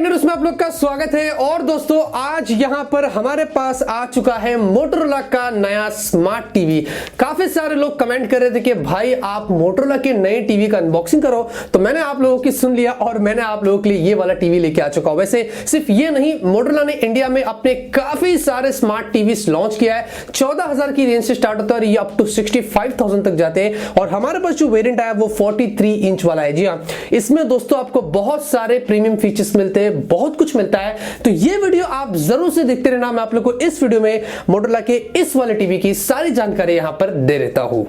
News में आप लोग का स्वागत है। और दोस्तों आज यहां पर हमारे पास आ चुका है मोटोरोला का नया स्मार्ट टीवी। काफी सारे लोग कमेंट कर रहे थे कि भाई आप मोटोरोला के नए टीवी का अनबॉक्सिंग करो, तो मैंने आप लोगों की सुन लिया और मैंने आप लोगों के लिए ये वाला टीवी लेके आ चुका हूं। वैसे सिर्फ ये नहीं, मोटोरोला ने इंडिया में अपने काफी सारे स्मार्ट टीवी लॉन्च किया है। 14,000 की रेंज से स्टार्ट होता है और ये अप टू 65,000 तक जाते हैं। और हमारे पास जो वेरिएंट आया वो 43 इंच वाला है। जी हाँ, इसमें दोस्तों आपको बहुत सारे प्रीमियम फीचर्स मिलते हैं, बहुत कुछ मिलता है। तो ये वीडियो आप जरूर से देखते रहना। मैं आप लोग को इस वीडियो में मोटोरोला के इस वाले टीवी की सारी जानकारी यहां पर दे देता हूं।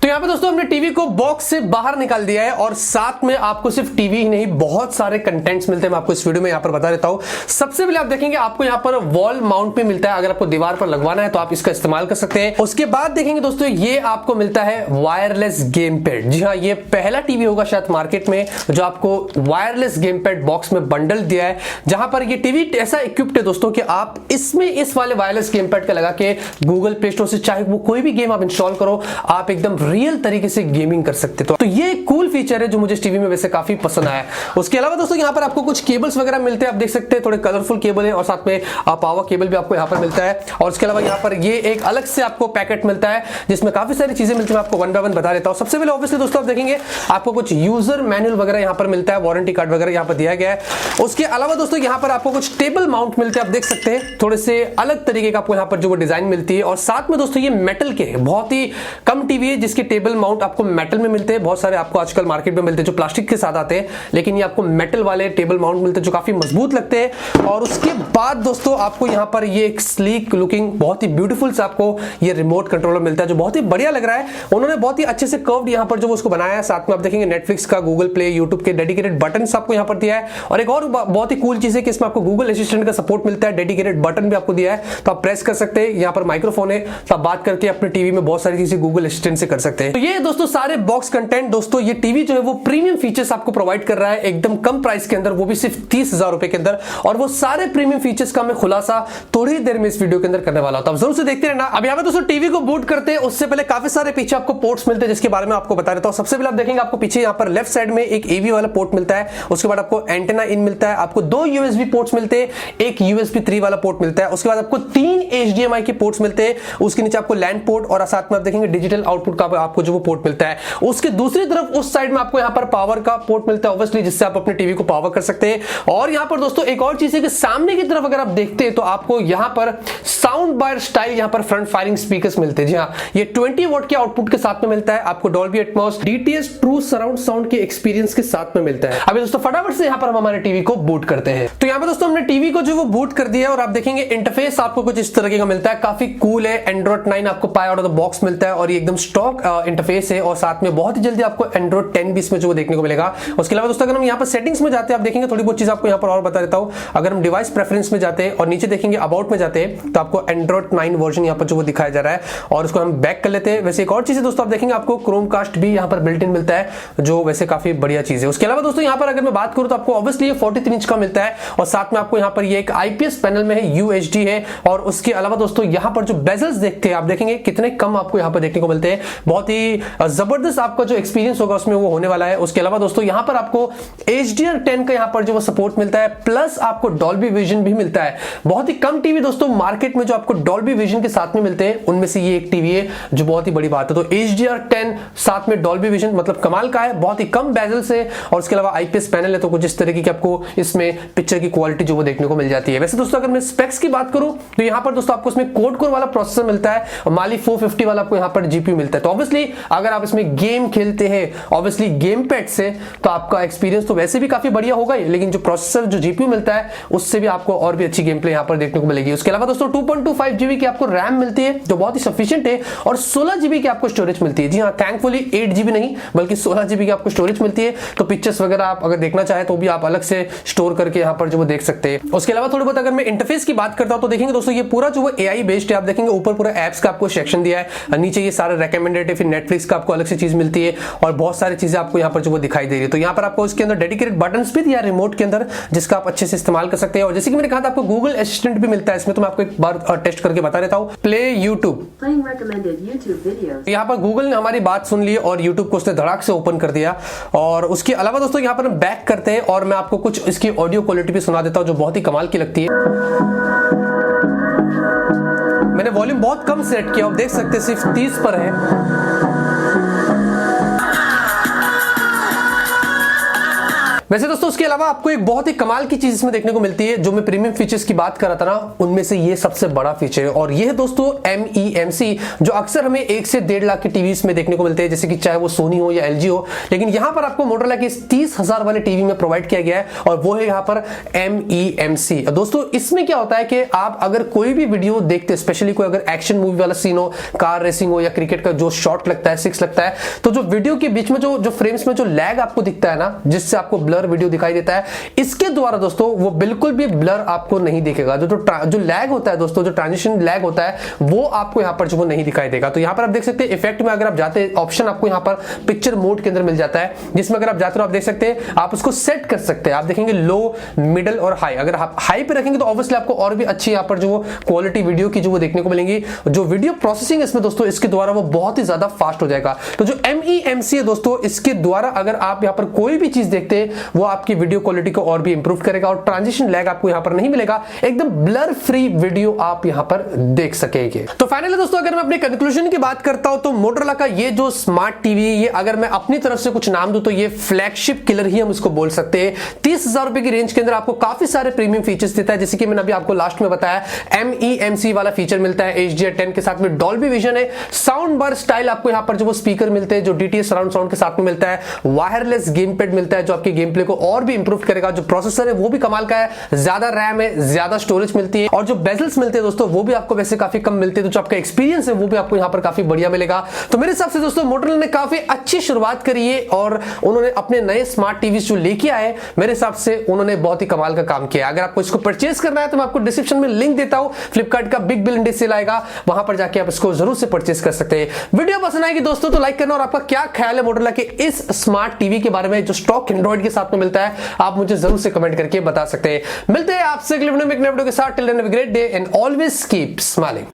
तो यहाँ पे दोस्तों हमने टीवी को बॉक्स से बाहर निकाल दिया है और साथ में आपको सिर्फ टीवी ही नहीं बहुत सारे कंटेंट्स मिलते हैं। मैं आपको इस वीडियो में यहाँ पर बता देता हूँ। सबसे पहले आप देखेंगे आपको यहाँ पर वॉल माउंट में मिलता है। अगर आपको दीवार पर लगवाना है तो आप इसका इस्तेमाल कर सकते हैं। उसके बाद देखेंगे दोस्तों ये आपको मिलता है वायरलेस गेम पैड। जी हाँ, ये पहला टीवी होगा शायद मार्केट में जो आपको वायरलेस गेम पैड बॉक्स में बंडल दिया है, जहां पर ये टीवी ऐसा इक्विप्ड है दोस्तों कि आप इसमें इस वाले वायरलेस गेम पैड का लगा के गूगल प्ले स्टोर से चाहे वो कोई भी गेम आप इंस्टॉल करो, आप एकदम रियल तरीके से गेमिंग कर सकते हो। तो ये कूल फीचर है जो मुझे इस टीवी में वैसे काफी पसंद आया। उसके अलावा दोस्तों यहाँ पर आपको कुछ केबल्स वगैरह मिलते हैं, आप देख सकते हैं थोड़े कलरफुल केबल है और साथ में पावर केबल भी आपको यहाँ पर मिलता है। और उसके अलावा यहाँ पर ये एक अलग से आपको पैकेट मिलता है जिसमें काफी सारी चीजें मिलती है। मैं आपको वन बाय वन बता देता हूँ। सबसे पहले ऑब्वियसली दोस्तों आप देखेंगे आपको कुछ यूजर मैनुअल वगैरह यहाँ पर मिलता है, वारंटी कार्ड वगैरह यहाँ पर दिया गया है। उसके अलावा दोस्तों यहाँ पर आपको कुछ टेबल माउंट मिलते हैं, आप देख सकते हैं थोड़े से अलग तरीके का आपको यहाँ पर जो डिजाइन मिलती है। और साथ में दोस्तों ये मेटल के बहुत ही कम टीवी है जिसके टेबल माउंट आपको मेटल में मिलते हैं। बहुत सारे आपको आजकल मार्केट में मिलते हैं जो प्लास्टिक के साथ आते हैं, लेकिन ये आपको मेटल वाले टेबल माउंट मिलते हैं जो काफी मजबूत लगते हैं। और उसके बाद दोस्तों आपको यहाँ पर ये एक स्लीक लुकिंग बहुत ही ब्यूटीफुल से आपको ये रिमोट कंट्रोलर मिलता है जो बहुत ही बढ़िया लग रहा है। उन्होंने बहुत ही अच्छे से कर्व्ड यहाँ पर जो उसको बनाया है। साथ में आप देखेंगे नेटफ्लिक्स का, गूगल प्ले, यूट्यूब के डेडिकेटेड बटन आपको यहाँ पर दिया है। और एक और बहुत ही कूल चीज है कि इसमें आपको गूगल असिस्टेंट का सपोर्ट मिलता है, डेडिकेटेड बटन भी आपको दिया है तो आप प्रेस कर सकते हैं। यहाँ पर माइक्रोफोन है तो आप बात करके अपने टीवी में बहुत सारी चीजें गूगल असिस्टेंट से कर सकते हैं। तो ये दोस्तों सारे बॉक्स कंटेंट दोस्तों ये टीवी जो है वो प्रीमियम फीचर्स आपको प्रोवाइड कर रहा है एकदम कम प्राइस के अंदर, वो भी सिर्फ 30,000 रुपए के अंदर। और वो सारे प्रीमियम फीचर्स का मैं खुलासा थोड़ी ही देर में इस वीडियो के अंदर करने वाला हूं, तो आप जरूर से देखते रहना। अब यहाँ पे दोस्तों टीवी को बूट करते हैं उससे पहले काफी सारे पीछे आपको पोर्ट्स मिलते हैं जिसके बारे में आपको बता देता हूं। सबसे पहले आप देखेंगे आपको पीछे यहाँ पर लेफ्ट साइड में एक एवी वाला पोर्ट मिलता है। उसके बाद आपको एंटेना इन मिलता है, आपको 2 यूएसबी पोर्ट्स मिलते हैं, एक यूएसबी 3 वाला पोर्ट मिलता है। उसके बाद आपको 3 एचडीएमआई के पोर्ट्स मिलते हैं। उसके नीचे आपको लैंड पोर्ट और साथ में आप देखेंगे डिजिटल आउटपुट का आपको जो वो पोर्ट मिलता है। उसके दूसरी तरफ उस साइड में आपको यहाँ पर पावर का पोर्ट मिलता है ऑब्वियसली, जिससे आप अपने टीवी को पावर कर सकते हैं। और यहाँ पर दोस्तों एक और चीज है कि सामने की तरफ अगर आप देखते हैं तो आपको यहाँ पर साउंड बार स्टाइल यहाँ पर फ्रंट फायरिंग स्पीकर्स मिलते हैं। जी हाँ, ये 20 वॉट के आउटपुट के साथ में मिलता है। आपको Dolby Atmos DTS true surround sound के एक्सपीरियंस के साथ में मिलता है। अभी दोस्तों फटाफट से यहाँ पर हम हमारे टीवी को बूट करते हैं। तो यहाँ पे दोस्तों हमने टीवी को जो वो बूट कर दिया और आप देखेंगे इंटरफेस आपको कुछ इस तरीके का मिलता है, काफी कूल है। एंड्रॉइड 9 आपको पाया आउट ऑफ द बॉक्स मिलता है और ये एकदम स्टॉक इंटरफेस है। और साथ में बहुत ही जल्दी आपको एंड्रॉइड 10 भी इसमें जो देखने को मिलेगा। उसके अलावा दोस्तों अगर हम यहाँ पर सेटिंग्स में जाते हैं, आप देखेंगे थोड़ी बहुत चीज आपको यहाँ पर और बता देता हूँ। अगर हम डिवाइस प्रेफरेंस में जाते हैं और नीचे देखेंगे अबाउट में जाते हैं तो आपको एंड्रॉइड 9 वर्जन यहाँ पर जो वो दिखाया जा रहा है और उसको हम बैक कर लेते हैं। वैसे एक और चीज है दोस्तों, आप देखेंगे आपको क्रोमकास्ट भी यहाँ पर बिल्ट इन मिलता है जो वैसे काफी बढ़िया चीज है। उसके अलावा दोस्तों यहाँ पर अगर मैं बात करूँ तो आपको ऑब्वियसली ये 43 इंच का मिलता है और साथ में आपको यहाँ पर ये एक आईपीएस पैनल में है, यूएचडी है। और उसके अलावा दोस्तों यहाँ पर जो बेजल्स देखते हैं आप देखेंगे कितने कम आपको यहाँ पर देखने को मिलते हैं। बहुत ही जबरदस्त आपका जो एक्सपीरियंस होगा उसमें वो होने वाला है। उसके अलावा दोस्तों यहाँ पर आपको HDR10 का यहाँ पर जो सपोर्ट मिलता है, प्लस आपको डॉल्बी विजन भी मिलता है। बहुत ही कम टीवी दोस्तों मार्केट में जो आपको डॉल्बी विजन के साथ में मिलते हैं उनमें से ये एक टीवी है जो बहुत ही बड़ी बात है। तो HDR10 साथ में डॉल्बी विजन मतलब कमाल का है, बहुत ही कम बेजल से। और उसके अलावा आईपीएस पैनल है तो कुछ इस तरीके की आपको इसमें पिक्चर की क्वालिटी जो वो देखने को मिल जाती है। वैसे दोस्तों अगर मैं स्पेक्स की बात करूं तो यहाँ पर दोस्तों आपको इसमें कोड कोर वाला प्रोसेसर मिलता है और माली 450 वाला आपको यहाँ पर जीपीयू मिलता है। तो ऑब्वियसली अगर आप इसमें गेम खेलते हैं ऑब्वियसली गेम पैड से तो आपका एक्सपीरियंस तो वैसे भी काफी बढ़िया होगा ही, लेकिन जो प्रोसेसर जो जीपीयू मिलता है उससे भी आपको और भी अच्छी गेम प्ले यहाँ पर देखने को मिलेगी। उसके अलावा दोस्तों 2.25 जीबी की आपको रैम मिलती है जो बहुत ही सफिशिएंट है और 16 जीबी की आपको स्टोरेज मिलती है। जी हाँ, थैंकफुली 8 जीबी नहीं बल्कि 16 जीबी की आपको स्टोरेज मिलती है। तो पिक्चर्स वगैरह आप अगर देखना चाहे तो भी आप अलग से स्टोर करके यहाँ पर जो वो देख सकते हैं। उसके अलावा थोड़ी बहुत अगर मैं इंटरफेस की बात करता हूँ तो देखेंगे दोस्तों ये पूरा जो वो एआई बेस्ड है। आप देखेंगे ऊपर पूरा एप्स का आपको सेक्शन दिया है, नीचे ये सारे रिकमेंडेड फिर नेटफ्लिक्स का आपको अलग से चीज मिलती है और बहुत सारी चीजें आपको यहाँ पर जो वो दिखाई दे रही है। तो यहाँ पर आपको इसके अंदर डेडिकेटेड बटन्स भी दिया रिमोट के अंदर, जिसका आप अच्छे से इस्तेमाल कर सकते हैं। और जैसे कि मैंने कहा था आपको गूगल असिस्टेंट भी मिलता है इसमें, तो मैं आपको एक बार टेस्ट करके बता देता हूँ। प्ले यूट्यूब, यहाँ पर गूगल ने हमारी बात सुन ली और यूट्यूब को उसने धड़ाक से ओपन कर दिया। और उसके अलावा दोस्तों यहाँ पर हम बैक करते हैं और मैं आपको कुछ इसकी ऑडियो क्वालिटी भी सुना देता हूँ जो बहुत ही कमाल की लगती है। मैंने वॉल्यूम बहुत कम सेट किया, आप देख सकते हैं सिर्फ 30 पर है। वैसे दोस्तों उसके अलावा आपको एक बहुत ही कमाल की चीज इसमें देखने को मिलती है, जो मैं प्रीमियम फीचर्स की बात कर रहा था ना, उनमें से ये सबसे बड़ा फीचर है। और ये है दोस्तों MEMC, जो अक्सर हमें 1 से 1.5 लाख के टीवीज में देखने को मिलते हैं, जैसे कि चाहे वो सोनी हो या LG हो। लेकिन यहां पर आपको मोटोरोला के 30,000 वाले टीवी में प्रोवाइड किया गया है और वो है यहाँ पर MEMC। दोस्तों इसमें क्या होता है कि आप अगर कोई भी वीडियो देखते, स्पेशली कोई अगर एक्शन मूवी वाला सीन हो, कार रेसिंग हो या क्रिकेट का जो शॉट लगता है, 6 लगता है, तो जो वीडियो के बीच में जो फ्रेम्स में जो लैग आपको दिखता है ना, जिससे आपको ब्लर वीडियो दिखाई देता है, इसके द्वारा दोस्तों वो बिल्कुल भी ब्लर आपको नहीं दिखेगा। जो लैग होता है दोस्तों, जो ट्रांजिशन लैग होता है, वो आपको यहां पर जो नहीं दिखाई देगा। तो यहां पर आप देख सकते हैं इफेक्ट में अगर आप जाते हैं, ऑप्शन आपको यहां पर पिक्चर मोड के अंदर मिल जाता है, जिसमें अगर आप जाते हो आप देख सकते हैं आप उसको सेट कर सकते हैं। आप देखेंगे लो, मिडिल और हाई। अगर आप हाई पे रखेंगे तो ऑब्वियसली आपको और भी अच्छी यहां पर जो क्वालिटी वीडियो की जो वो देखने को मिलेंगी। जो वीडियो प्रोसेसिंग इसमें दोस्तों इसके द्वारा वो बहुत ही ज्यादा फास्ट हो जाएगा। तो जो MEMC है दोस्तों, इसके द्वारा अगर आप यहां पर कोई भी चीज देखते हैं, वो आपकी वीडियो क्वालिटी को और भी इंप्रूव करेगा और ट्रांजिशन लैग आपको यहां पर नहीं मिलेगा। एकदम ब्लर फ्री वीडियो आप यहां पर देख सकेंगे। तो फाइनली दोस्तों अगर मैं अपने कंक्लूजन की बात करता हूं तो मोटोरोला का ये जो स्मार्ट टीवी, ये अगर मैं अपनी तरफ से कुछ नाम दूं तो ये फ्लैगशिप किलर ही हम इसको बोल सकते हैं। 30,000 रुपए की रेंज के अंदर आपको काफी सारे प्रीमियम फीचर्स देता है, जैसे कि मैंने अभी आपको लास्ट में बताया MEMC वाला फीचर मिलता है, HDR10 के साथ में डॉल्बी विजन है, साउंड बार स्टाइल आपको यहां पर जो वो स्पीकर मिलते हैं जो DTS सराउंड साउंड के साथ में मिलता है, वायरलेस गेम पैड मिलता है जो आपके गेम प्ले को और भी इंप्रूव करेगा, जो प्रोसेसर है वो भी कमाल का है, ज्यादा रैम है, ज्यादा स्टोरेज मिलती है और जो बेजल्स मिलते हैं दोस्तों वो भी आपको वैसे काफी कम मिलते हैं। तो जो आपका एक्सपीरियंस है वो भी आपको यहां पर काफी बढ़िया मिलेगा। तो मेरे हिसाब से दोस्तों मोटोरोला ने काफी अच्छी शुरुआत करी है और उन्होंने अपने नए स्मार्ट टीवी जो लेके आए, मेरे हिसाब से उन्होंने बहुत ही कमाल का काम किया। अगर आपको इसको परचेज करना है तो मैं आपको डिस्क्रिप्शन में लिंक देता हूं, फ्लिपकार्ट का बिग बिलियन डे सेल आएगा, वहां पर जाके आप इसको जरूर से परचेज कर सकते हैं। वीडियो पसंद आएगी दोस्तों तो लाइक करना और आपका क्या ख्याल है मोटोरोला के इस स्मार्ट टीवी के बारे में जो स्टॉक एंड्रॉइड के साथ में मिलता है, आप मुझे जरूर से कमेंट करके बता सकते हैं। मिलते हैं आपसे अगले वीडियो में एक नए वीडियो के साथ। Till then have a great day and always keep smiling.